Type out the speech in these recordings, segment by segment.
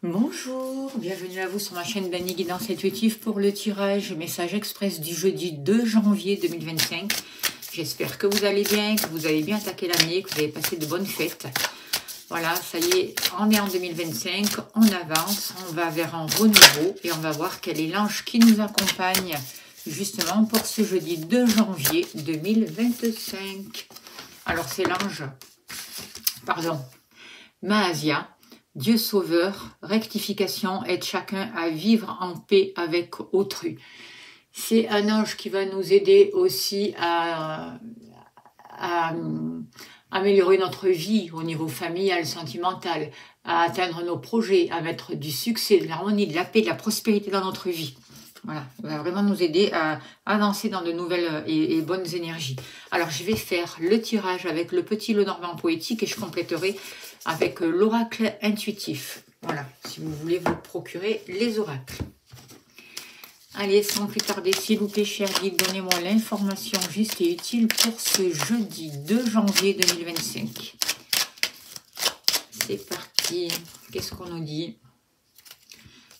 Bonjour, bienvenue à vous sur ma chaîne Dany Guidance Intuitive pour le tirage message express du jeudi 2 janvier 2025. J'espère que vous allez bien, que vous avez bien attaqué l'année, que vous avez passé de bonnes fêtes. Voilà, ça y est, on est en 2025, on avance, on va vers un renouveau et on va voir quel est l'ange qui nous accompagne justement pour ce jeudi 2 janvier 2025. Alors c'est l'ange, Mahasia. Dieu sauveur, rectification, aide chacun à vivre en paix avec autrui. C'est un ange qui va nous aider aussi à améliorer notre vie au niveau familial, sentimental, à atteindre nos projets, à mettre du succès, de l'harmonie, de la paix, de la prospérité dans notre vie. Voilà, il va vraiment nous aider à avancer dans de nouvelles et bonnes énergies. Alors, je vais faire le tirage avec le petit Lenormand poétique et je compléterai avec l'oracle intuitif. Voilà, si vous voulez vous procurer les oracles. Allez, sans plus tarder, s'il vous plaît, cher guide, donnez-moi l'information juste et utile pour ce jeudi 2 janvier 2025. C'est parti. Qu'est-ce qu'on nous dit ?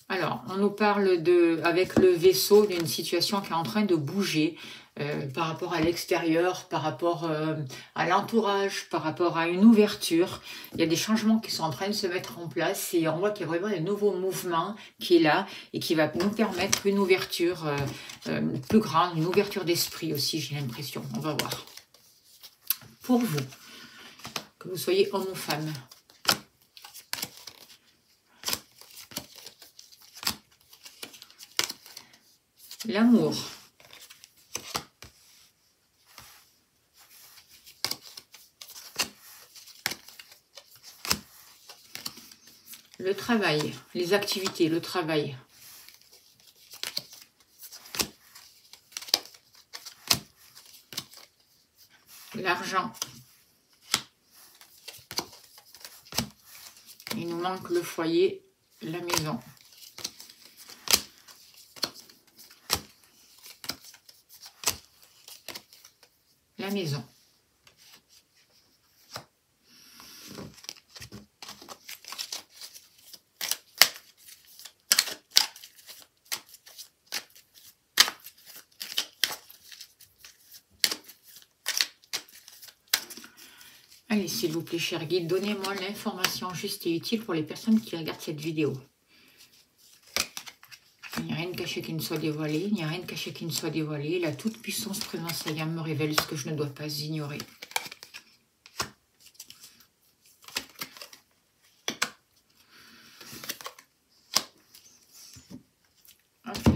Alors, on nous parle avec le vaisseau d'une situation qui est en train de bouger par rapport à l'extérieur, par rapport à l'entourage, par rapport à une ouverture. Il y a des changements qui sont en train de se mettre en place et on voit qu'il y a vraiment un nouveau mouvement qui est là et qui va nous permettre une ouverture plus grande, une ouverture d'esprit aussi, j'ai l'impression. On va voir. Pour vous, que vous soyez homme ou femme. L'amour. Le travail, les activités, le travail. L'argent. Il nous manque le foyer, la maison. La maison. Allez, s'il vous plaît, cher guide, donnez-moi l'information juste et utile pour les personnes qui regardent cette vidéo. Il n'y a rien de caché qui ne soit dévoilé, il n'y a rien de caché qui ne soit dévoilé. La toute-puissance présence Sayam me révèle ce que je ne dois pas ignorer. Hop là.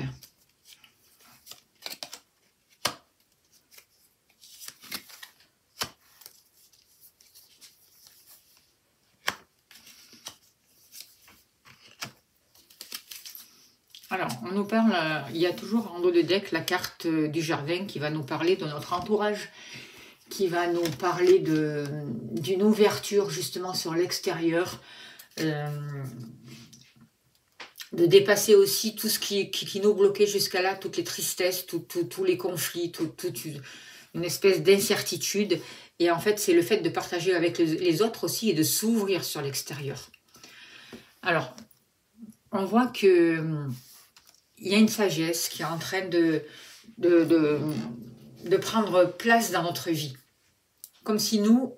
Alors, on nous parle, il y a toujours en dos de deck la carte du jardin qui va nous parler de notre entourage, qui va nous parler d'une ouverture justement sur l'extérieur, de dépasser aussi tout ce qui nous bloquait jusqu'à là, toutes les tristesses, tous les conflits, toute une espèce d'incertitude. Et en fait, c'est le fait de partager avec les autres aussi et de s'ouvrir sur l'extérieur. Alors, on voit que il y a une sagesse qui est en train de prendre place dans notre vie. Comme si nous,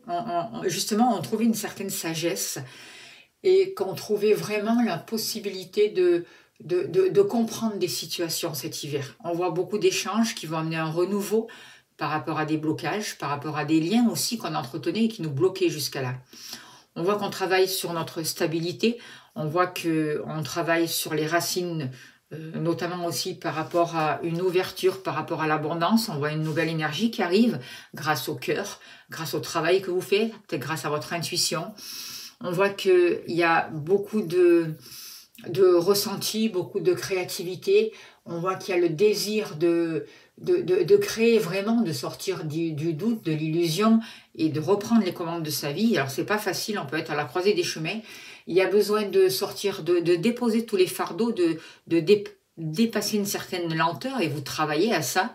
justement, on trouvait une certaine sagesse et qu'on trouvait vraiment la possibilité de comprendre des situations cet hiver. On voit beaucoup d'échanges qui vont amener un renouveau par rapport à des blocages, par rapport à des liens aussi qu'on entretenait et qui nous bloquaient jusqu'à là. On voit qu'on travaille sur notre stabilité, on voit qu'on travaille sur les racines, notamment aussi par rapport à une ouverture, par rapport à l'abondance. On voit une nouvelle énergie qui arrive grâce au cœur, grâce au travail que vous faites, peut-être grâce à votre intuition. On voit qu'il y a beaucoup de ressenti, beaucoup de créativité. On voit qu'il y a le désir de créer vraiment, de sortir du doute, de l'illusion et de reprendre les commandes de sa vie. Alors, c'est pas facile, on peut être à la croisée des chemins. Il y a besoin de sortir, de déposer tous les fardeaux, de dépasser une certaine lenteur et vous travaillez à ça.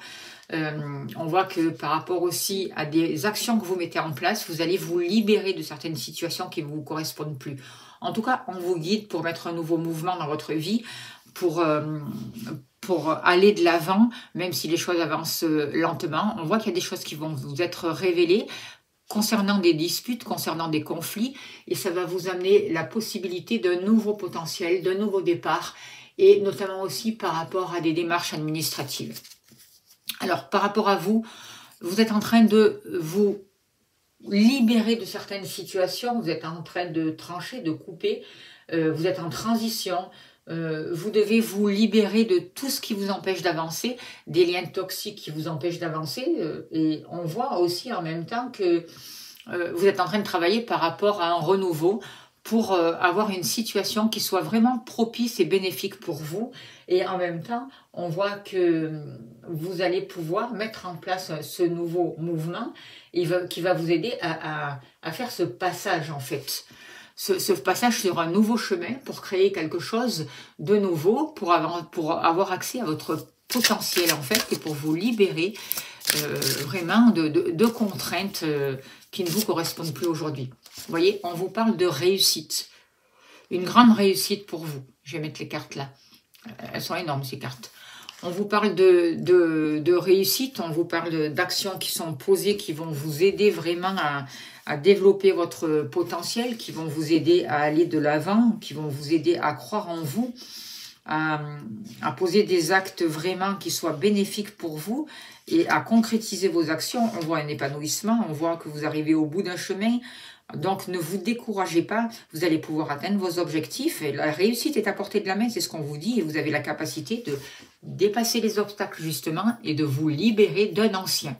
On voit que par rapport aussi à des actions que vous mettez en place, vous allez vous libérer de certaines situations qui ne vous correspondent plus. En tout cas, on vous guide pour mettre un nouveau mouvement dans votre vie, pour aller de l'avant, même si les choses avancent lentement. On voit qu'il y a des choses qui vont vous être révélées concernant des disputes, concernant des conflits, et ça va vous amener la possibilité d'un nouveau potentiel, d'un nouveau départ, et notamment aussi par rapport à des démarches administratives. Alors, par rapport à vous, vous êtes en train de vous libérer de certaines situations, vous êtes en train de trancher, de couper, vous êtes en transition, vous devez vous libérer de tout ce qui vous empêche d'avancer, des liens toxiques qui vous empêchent d'avancer, et on voit aussi en même temps que vous êtes en train de travailler par rapport à un renouveau pour avoir une situation qui soit vraiment propice et bénéfique pour vous, et en même temps, on voit que vous allez pouvoir mettre en place ce nouveau mouvement qui va vous aider à faire ce passage en fait. Ce passage sur un nouveau chemin pour créer quelque chose de nouveau, pour avoir accès à votre potentiel en fait, et pour vous libérer vraiment de contraintes qui ne vous correspondent plus aujourd'hui. Vous voyez, on vous parle de réussite. Une grande réussite pour vous. Je vais mettre les cartes là. Elles sont énormes ces cartes. On vous parle de réussite, on vous parle d'actions qui sont posées, qui vont vous aider vraiment à développer votre potentiel, qui vont vous aider à aller de l'avant, qui vont vous aider à croire en vous, à poser des actes vraiment qui soient bénéfiques pour vous et à concrétiser vos actions. On voit un épanouissement, on voit que vous arrivez au bout d'un chemin. Donc, ne vous découragez pas, vous allez pouvoir atteindre vos objectifs. Et la réussite est à portée de la main, c'est ce qu'on vous dit. Et vous avez la capacité de dépasser les obstacles, justement, et de vous libérer d'un ancien.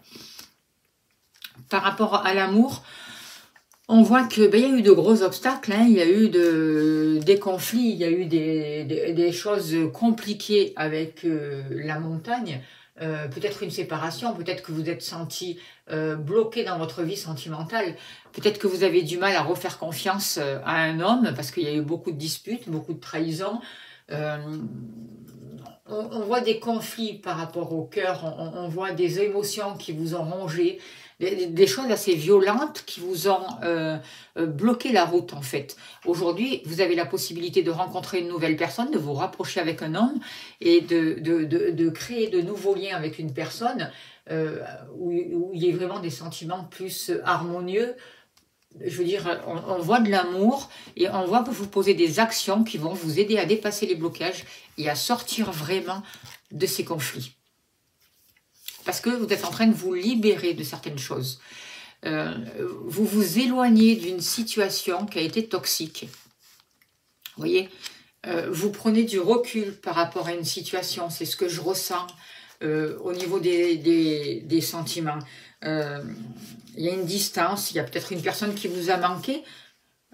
Par rapport à l'amour, on voit qu'il y a eu de gros obstacles, hein, il y a eu des conflits, il y a eu des choses compliquées avec la montagne. Peut-être une séparation, peut-être que vous êtes senti bloqué dans votre vie sentimentale, peut-être que vous avez du mal à refaire confiance à un homme parce qu'il y a eu beaucoup de disputes, beaucoup de trahisons. On voit des conflits par rapport au cœur, on voit des émotions qui vous ont rongé, des choses assez violentes qui vous ont bloqué la route en fait. Aujourd'hui, vous avez la possibilité de rencontrer une nouvelle personne, de vous rapprocher avec un homme et de créer de nouveaux liens avec une personne où il y ait vraiment des sentiments plus harmonieux. Je veux dire, on voit de l'amour et on voit que vous posez des actions qui vont vous aider à dépasser les blocages et à sortir vraiment de ces conflits. Parce que vous êtes en train de vous libérer de certaines choses. Vous vous éloignez d'une situation qui a été toxique. Vous voyez, vous prenez du recul par rapport à une situation. C'est ce que je ressens au niveau des sentiments. Il y a une distance, il y a peut-être une personne qui vous a manqué.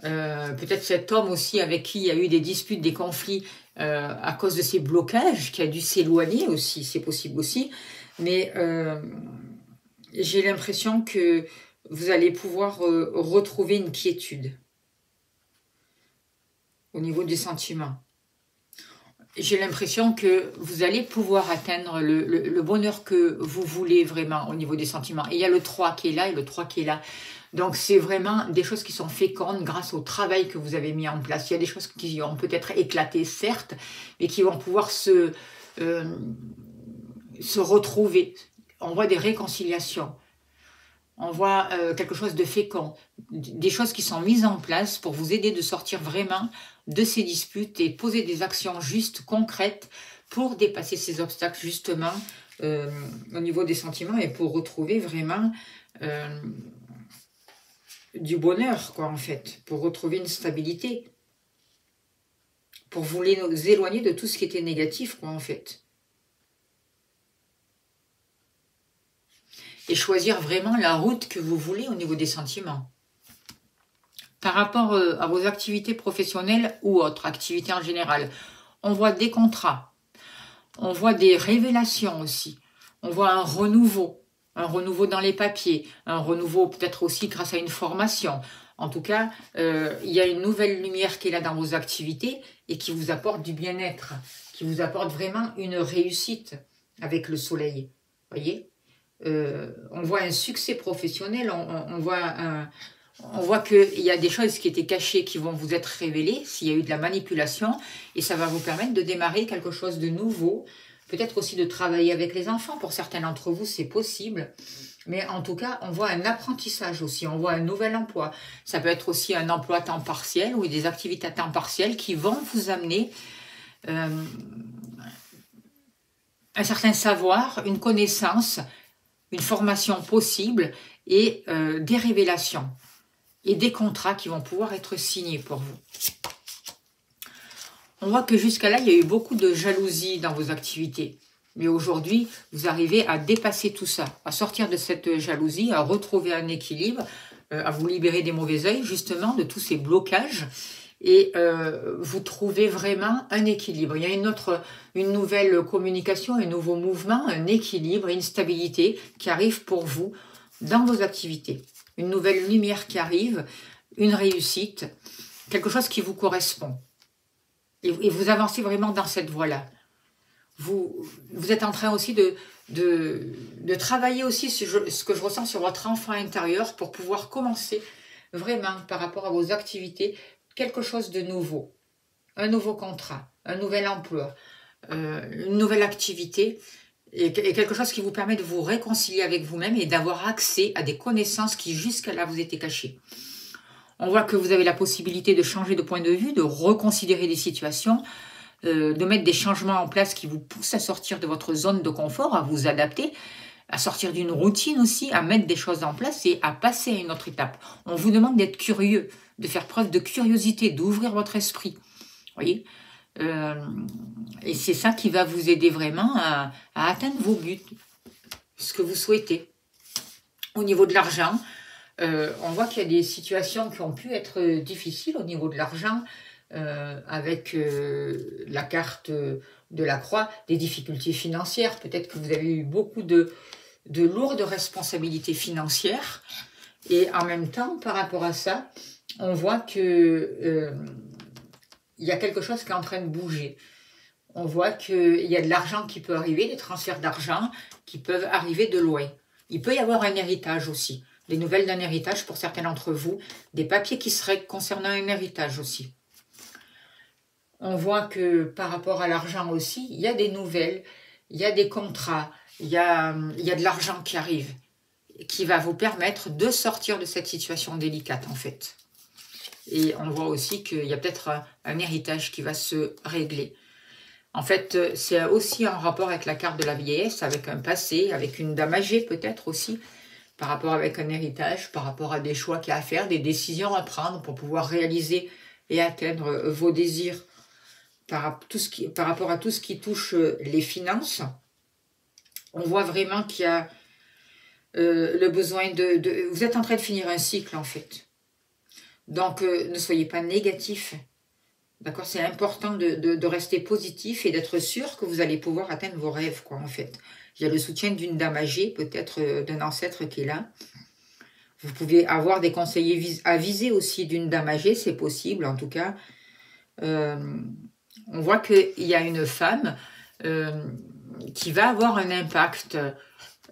Peut-être cet homme aussi avec qui il y a eu des disputes, des conflits à cause de ces blocages, qui a dû s'éloigner aussi, c'est possible aussi. Mais j'ai l'impression que vous allez pouvoir retrouver une quiétude au niveau des sentiments. J'ai l'impression que vous allez pouvoir atteindre le bonheur que vous voulez vraiment au niveau des sentiments. Et il y a le 3 qui est là et le 3 qui est là. Donc c'est vraiment des choses qui sont fécondes grâce au travail que vous avez mis en place. Il y a des choses qui ont peut-être éclaté, certes, mais qui vont pouvoir se retrouver. On voit des réconciliations. On voit quelque chose de fécond. Des choses qui sont mises en place pour vous aider de sortir vraiment de ces disputes et poser des actions justes, concrètes, pour dépasser ces obstacles justement au niveau des sentiments et pour retrouver vraiment du bonheur, quoi, en fait, pour retrouver une stabilité, pour vous éloigner de tout ce qui était négatif, quoi, en fait. Et choisir vraiment la route que vous voulez au niveau des sentiments. Par rapport à vos activités professionnelles ou autres activités en général, on voit des contrats, on voit des révélations aussi, on voit un renouveau dans les papiers, un renouveau peut-être aussi grâce à une formation. En tout cas, il y a une nouvelle lumière qui est là dans vos activités et qui vous apporte du bien-être, qui vous apporte vraiment une réussite avec le soleil. Voyez, on voit un succès professionnel, on voit On voit qu'il y a des choses qui étaient cachées qui vont vous être révélées, s'il y a eu de la manipulation, et ça va vous permettre de démarrer quelque chose de nouveau, peut-être aussi de travailler avec les enfants. Pour certains d'entre vous, c'est possible. Mais en tout cas, on voit un apprentissage aussi, on voit un nouvel emploi. Ça peut être aussi un emploi à temps partiel ou des activités à temps partiel qui vont vous amener un certain savoir, une connaissance, une formation possible et des révélations et des contrats qui vont pouvoir être signés pour vous. On voit que jusqu'à là, il y a eu beaucoup de jalousie dans vos activités. Mais aujourd'hui, vous arrivez à dépasser tout ça, à sortir de cette jalousie, à retrouver un équilibre, à vous libérer des mauvais œils, justement, de tous ces blocages. Et vous trouvez vraiment un équilibre. Il y a une nouvelle communication, un nouveau mouvement, un équilibre, une stabilité qui arrive pour vous dans vos activités. Une nouvelle lumière qui arrive, une réussite, quelque chose qui vous correspond. Et vous avancez vraiment dans cette voie-là. Vous êtes en train aussi de travailler aussi ce que je ressens sur votre enfant intérieur pour pouvoir commencer vraiment par rapport à vos activités, quelque chose de nouveau. Un nouveau contrat, un nouvel emploi, une nouvelle activité et quelque chose qui vous permet de vous réconcilier avec vous-même et d'avoir accès à des connaissances qui jusqu'à là vous étaient cachées. On voit que vous avez la possibilité de changer de point de vue, de reconsidérer des situations, de mettre des changements en place qui vous poussent à sortir de votre zone de confort, à vous adapter, à sortir d'une routine aussi, à mettre des choses en place et à passer à une autre étape. On vous demande d'être curieux, de faire preuve de curiosité, d'ouvrir votre esprit. Voyez, et c'est ça qui va vous aider vraiment à atteindre vos buts, ce que vous souhaitez. Au niveau de l'argent, on voit qu'il y a des situations qui ont pu être difficiles au niveau de l'argent, avec la carte de la croix, des difficultés financières. Peut-être que vous avez eu beaucoup de lourdes responsabilités financières. Et en même temps, par rapport à ça, on voit que il y a quelque chose qui est en train de bouger. On voit qu'il y a de l'argent qui peut arriver, des transferts d'argent qui peuvent arriver de loin. Il peut y avoir un héritage aussi. Des nouvelles d'un héritage pour certains d'entre vous. Des papiers qui seraient concernant un héritage aussi. On voit que par rapport à l'argent aussi, il y a des nouvelles, il y a des contrats, il y a de l'argent qui arrive, qui va vous permettre de sortir de cette situation délicate en fait. Et on voit aussi qu'il y a peut-être un héritage qui va se régler. En fait, c'est aussi en rapport avec la carte de la vieillesse, avec un passé, avec une dame âgée peut-être aussi, par rapport avec un héritage, par rapport à des choix qu'il y a à faire, des décisions à prendre pour pouvoir réaliser et atteindre vos désirs. Par rapport à tout ce qui touche les finances, on voit vraiment qu'il y a le besoin Vous êtes en train de finir un cycle, en fait. Donc, ne soyez pas négatif. D'accord? C'est important de rester positif et d'être sûr que vous allez pouvoir atteindre vos rêves, quoi, en fait. Il y a le soutien d'une dame âgée, peut-être d'un ancêtre qui est là. Vous pouvez avoir des conseillers avisés aussi d'une dame âgée, c'est possible, en tout cas. On voit qu'il y a une femme qui va avoir un impact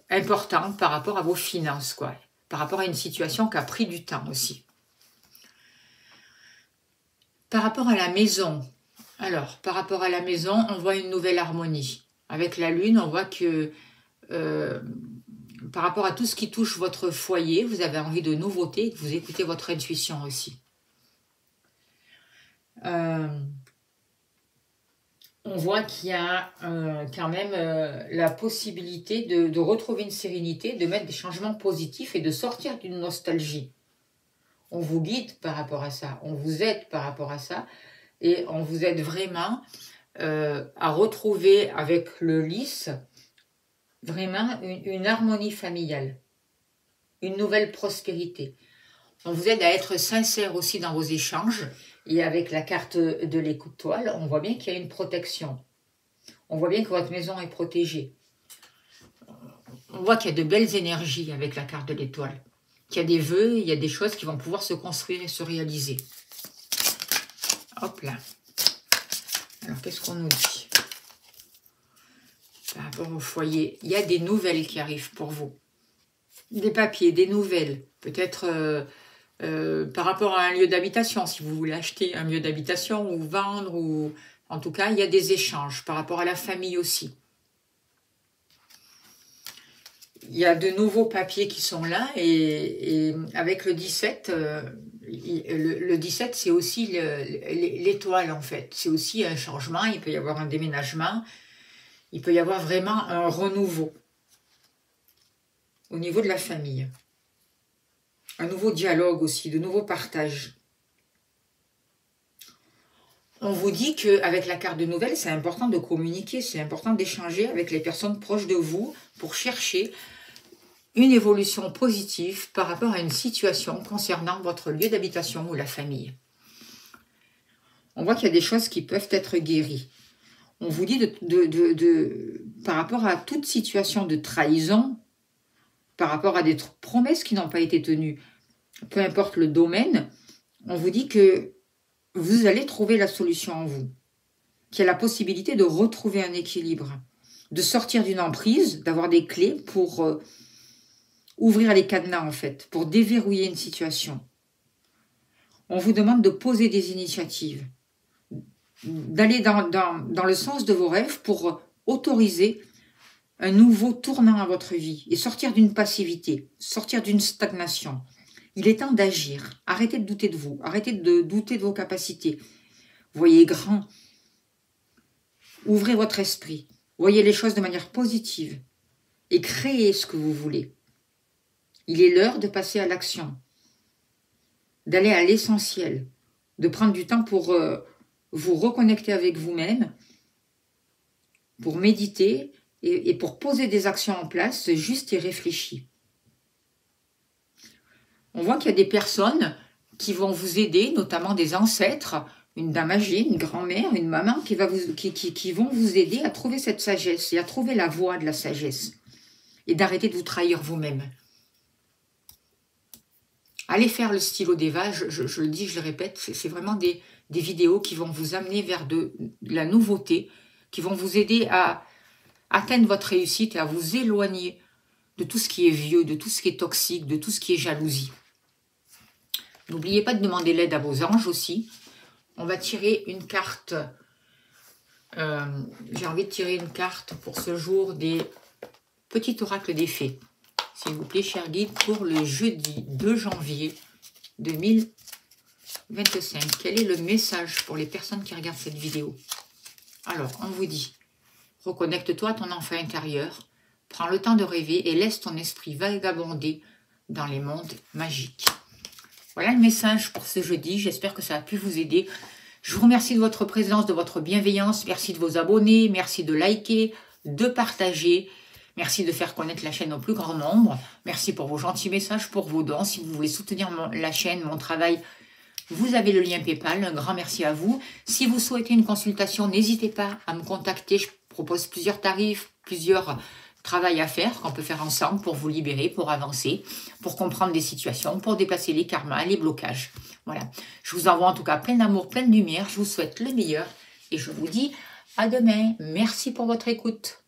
important par rapport à vos finances, quoi. Par rapport à une situation qui a pris du temps aussi. Par rapport à la maison, alors, par rapport à la maison, on voit une nouvelle harmonie. Avec la lune, on voit que par rapport à tout ce qui touche votre foyer, vous avez envie de nouveautés, vous écoutez votre intuition aussi. On voit qu'il y a quand même la possibilité de retrouver une sérénité, de mettre des changements positifs et de sortir d'une nostalgie. On vous guide par rapport à ça, on vous aide par rapport à ça, et on vous aide vraiment à retrouver avec le lys vraiment une harmonie familiale, une nouvelle prospérité. On vous aide à être sincère aussi dans vos échanges. Et avec la carte de l'étoile, on voit bien qu'il y a une protection. On voit bien que votre maison est protégée. On voit qu'il y a de belles énergies avec la carte de l'étoile. Qu'il y a des vœux, il y a des choses qui vont pouvoir se construire et se réaliser. Hop là. Alors, qu'est-ce qu'on nous dit? Par rapport au foyer, il y a des nouvelles qui arrivent pour vous. Des papiers, des nouvelles. Peut-être par rapport à un lieu d'habitation, si vous voulez acheter un lieu d'habitation ou vendre, ou en tout cas, il y a des échanges par rapport à la famille aussi. Il y a de nouveaux papiers qui sont là et avec le 17, le 17 c'est aussi l'étoile en fait. C'est aussi un changement, il peut y avoir un déménagement, il peut y avoir vraiment un renouveau au niveau de la famille. Un nouveau dialogue aussi, de nouveaux partages. On vous dit qu'avec la carte de nouvelles, c'est important de communiquer, c'est important d'échanger avec les personnes proches de vous pour chercher une évolution positive par rapport à une situation concernant votre lieu d'habitation ou la famille. On voit qu'il y a des choses qui peuvent être guéries. On vous dit par rapport à toute situation de trahison, par rapport à des promesses qui n'ont pas été tenues, peu importe le domaine, on vous dit que vous allez trouver la solution en vous, qu'il y a la possibilité de retrouver un équilibre, de sortir d'une emprise, d'avoir des clés pour ouvrir les cadenas en fait, pour déverrouiller une situation. On vous demande de poser des initiatives, d'aller dans le sens de vos rêves pour autoriser un nouveau tournant à votre vie et sortir d'une passivité, sortir d'une stagnation. Il est temps d'agir. Arrêtez de douter de vous. Arrêtez de douter de vos capacités. Voyez grand. Ouvrez votre esprit. Voyez les choses de manière positive. Et créez ce que vous voulez. Il est l'heure de passer à l'action. D'aller à l'essentiel. De prendre du temps pour vous reconnecter avec vous-même. Pour méditer et pour poser des actions en place justes et réfléchies. On voit qu'il y a des personnes qui vont vous aider, notamment des ancêtres, une dame âgée, une grand-mère, une maman, qui vont vous aider à trouver cette sagesse et à trouver la voie de la sagesse. Et d'arrêter de vous trahir vous-même. Allez faire le stylo d'Eva, je le dis, je le répète, c'est vraiment des vidéos qui vont vous amener vers de la nouveauté, qui vont vous aider à atteindre votre réussite et à vous éloigner de tout ce qui est vieux, de tout ce qui est toxique, de tout ce qui est jalousie. N'oubliez pas de demander l'aide à vos anges aussi. On va tirer une carte. J'ai envie de tirer une carte pour ce jour des petits oracles des fées. S'il vous plaît, cher guide, pour le jeudi 2 janvier 2025. Quel est le message pour les personnes qui regardent cette vidéo? Alors, on vous dit, reconnecte-toi à ton enfant intérieur, prends le temps de rêver et laisse ton esprit vagabonder dans les mondes magiques. Voilà le message pour ce jeudi. J'espère que ça a pu vous aider. Je vous remercie de votre présence, de votre bienveillance. Merci de vos abonnés. Merci de liker, de partager. Merci de faire connaître la chaîne au plus grand nombre. Merci pour vos gentils messages, pour vos dons. Si vous voulez soutenir la chaîne, mon travail, vous avez le lien PayPal. Un grand merci à vous. Si vous souhaitez une consultation, n'hésitez pas à me contacter. Je propose plusieurs tarifs, plusieurs travail à faire, qu'on peut faire ensemble pour vous libérer, pour avancer, pour comprendre des situations, pour dépasser les karmas, les blocages. Voilà. Je vous envoie en tout cas plein d'amour, plein de lumière. Je vous souhaite le meilleur et je vous dis à demain. Merci pour votre écoute.